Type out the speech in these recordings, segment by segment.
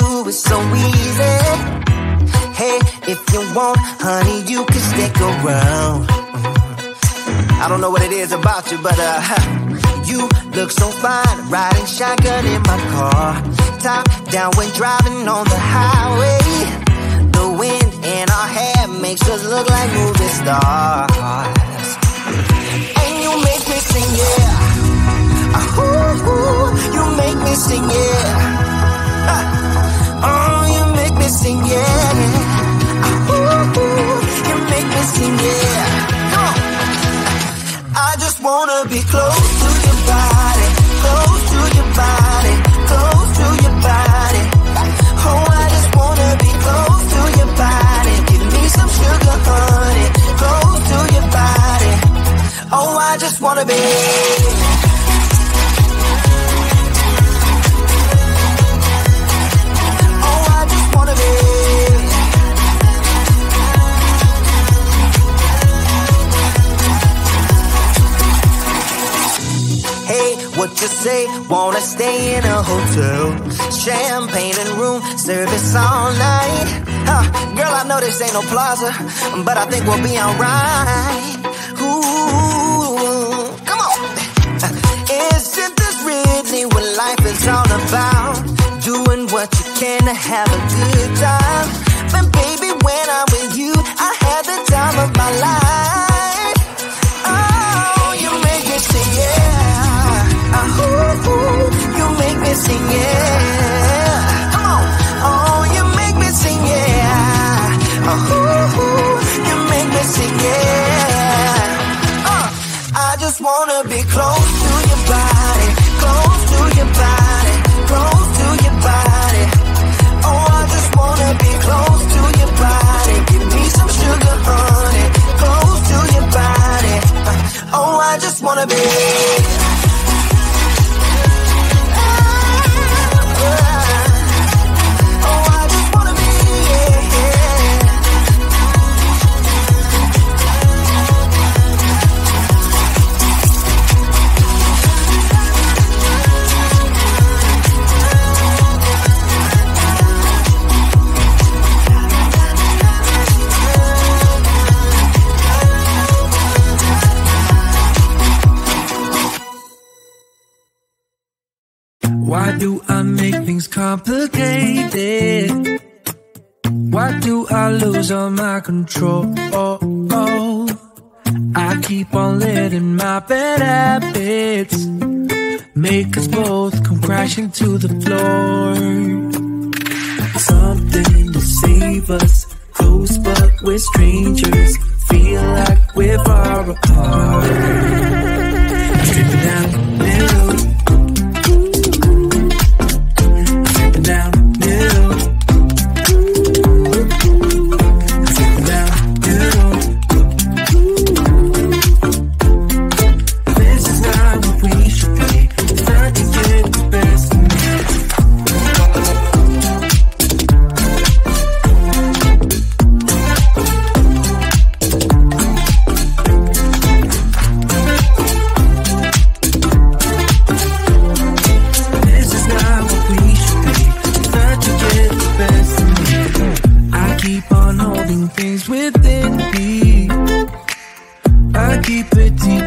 you is so easy. Hey, if you want, honey, you can stick around. I don't know what it is about you, but you look so fine, riding shotgun in my car. Top down when driving on the highway. The wind in our hair makes us look like movie stars. And you make me sing, yeah. Ooh, you make me sing, yeah. Oh, you make me sing, yeah. Ooh, you make me sing, yeah. Come on. I just wanna be close to your body, close to your body, close to your body. Oh, I just wanna be close to your body. Give me some sugar, honey, close to your body. Oh, I just wanna be. Oh, I just wanna be. What you say? Wanna stay in a hotel? Champagne and room service all night. Girl, I know this ain't no plaza, but I think we'll be alright. Ooh, come on. Isn't this really what life is all about? Doing what you can to have a good time. But baby, when I'm with you, I have the time of my life. Oh, you make me sing, yeah. Ooh, you make me sing, yeah. Come on. Oh, you make me sing, yeah. Ooh, you make me sing, yeah. I just wanna be close to your body, close to your body, close to your body. Oh, I just wanna be close to your body. Give me some sugar, honey, close to your body. Oh, I just wanna be. Why do I make things complicated? Why do I lose all my control? I keep on letting my bad habits make us both come crashing to the floor. Something to save us, close but we're strangers. Feel like we're far apart. Stripping down the middle.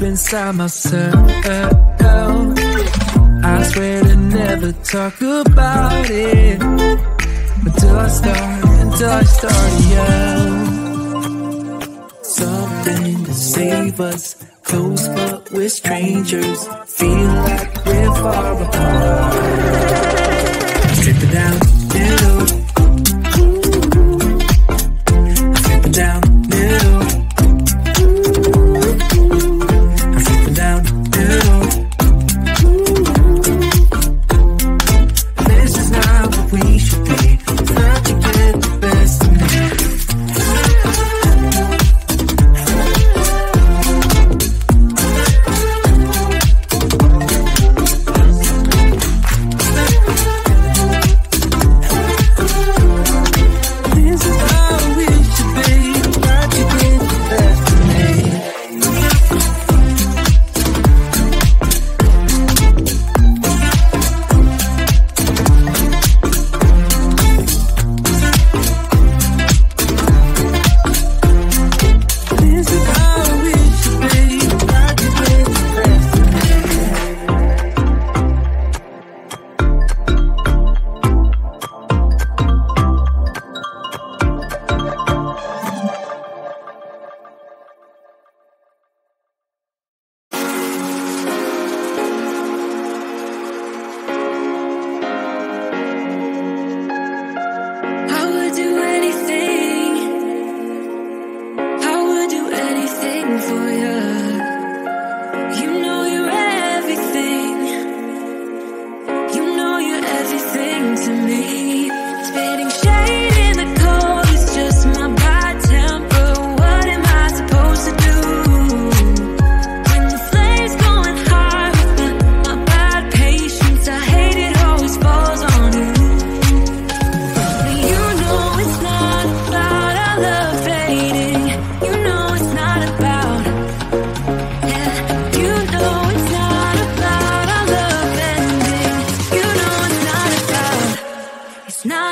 Inside myself, I swear to never talk about it until I start to yell. Something to save us, close but we're strangers. Feel like we're far apart. Strip it down, middle. Strip it down, middle.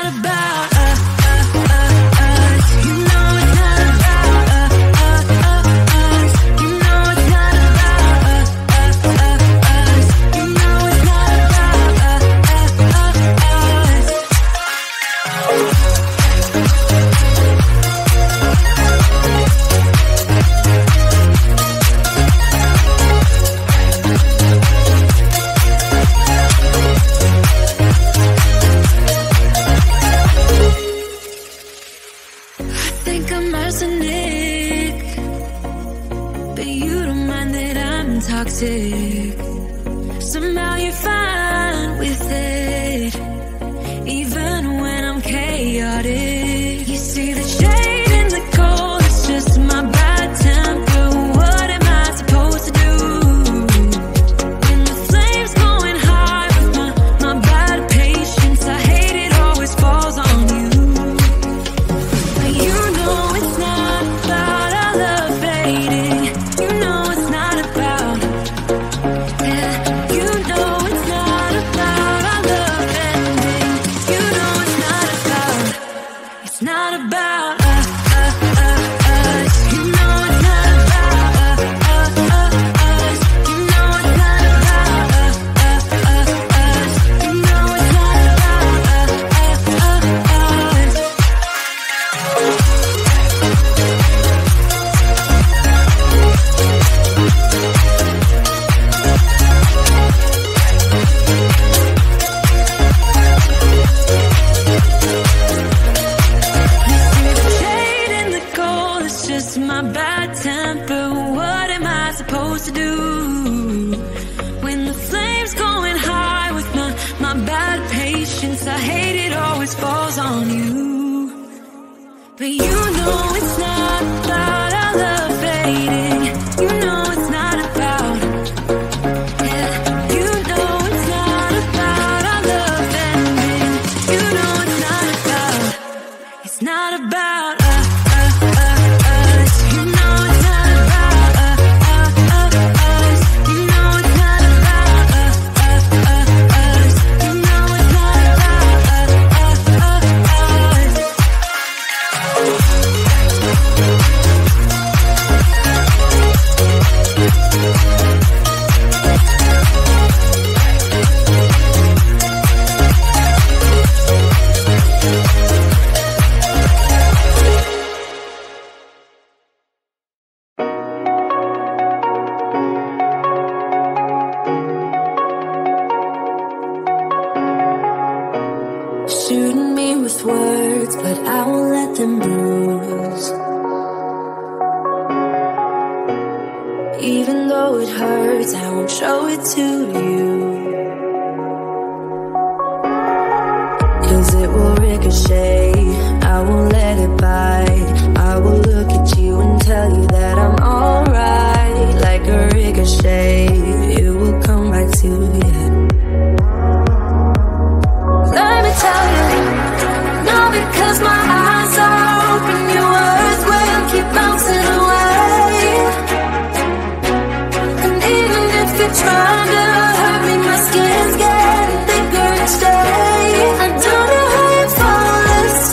not about us. You know it's not about us. You know it's not about us. You know it's not about us. I think I'm arsenic, but you don't mind that I'm toxic. Somehow you're fine with it, even when I'm chaotic. You see the shade in the cold, it's just my bad temper. What am I supposed to do? When the flame's going high with my bad patience, I hate it always falls on you. But you know it's not about our love fading. You know it's not about, yeah. You know it's not about our love ending. You know it's not about, it's not about us. You know it's not about us. You know it's not about us. You know it's not about us. Shade in the cold, it's just my bad temper. What am I supposed to do? When the flame's going high with my bad patience, I hate it always falls on you. But you know it's not about our love fading. You know it's not about, yeah. You know it's not about our love ending. You know it's not about, it's not about us. You know it's not about us. You know it's not about us. You know it's not about shooting me with words, but I won't let them bruise. Even though it hurts, I won't show it to you. 'Cause it will ricochet, I won't let it bite. I will look at you and tell you that I'm alright. Like a ricochet, it will come back to you. Let me tell you, no, because my eyes are open, your words will keep bouncing away. And even if you're trying to hurt me, my skin's getting thicker each day. I don't know how you fall asleep.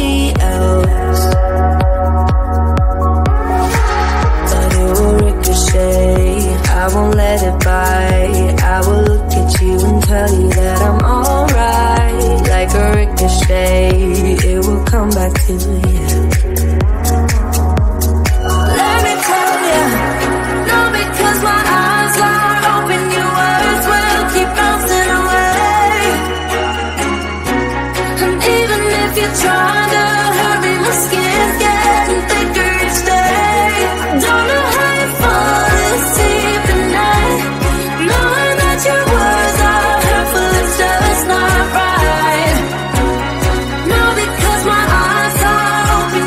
somebody else. But it will ricochet, I won't let it bite. I will look at you and tell you that I'm alright. Like a ricochet, it will come back to you. Let me tell you, no, because my eyes are open, your words will keep bouncing away. And even if you try to hurry, my skin's getting thicker each day. Don't know how you fall asleep at night, knowing that your words are hurtful, it's just not right. No, because my eyes are open,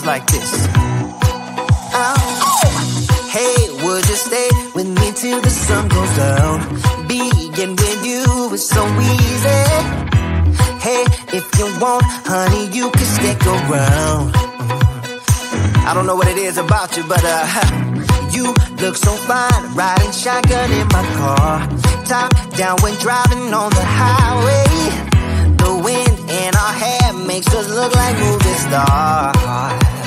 like this. Oh, hey, would you stay with me till the sun goes down? Being with you is so easy. Hey, if you want, honey, you can stick around. I don't know what it is about you, but you look so fine, riding shotgun in my car. Top down when driving on the highway. The wind in our hair makes us look like movie stars.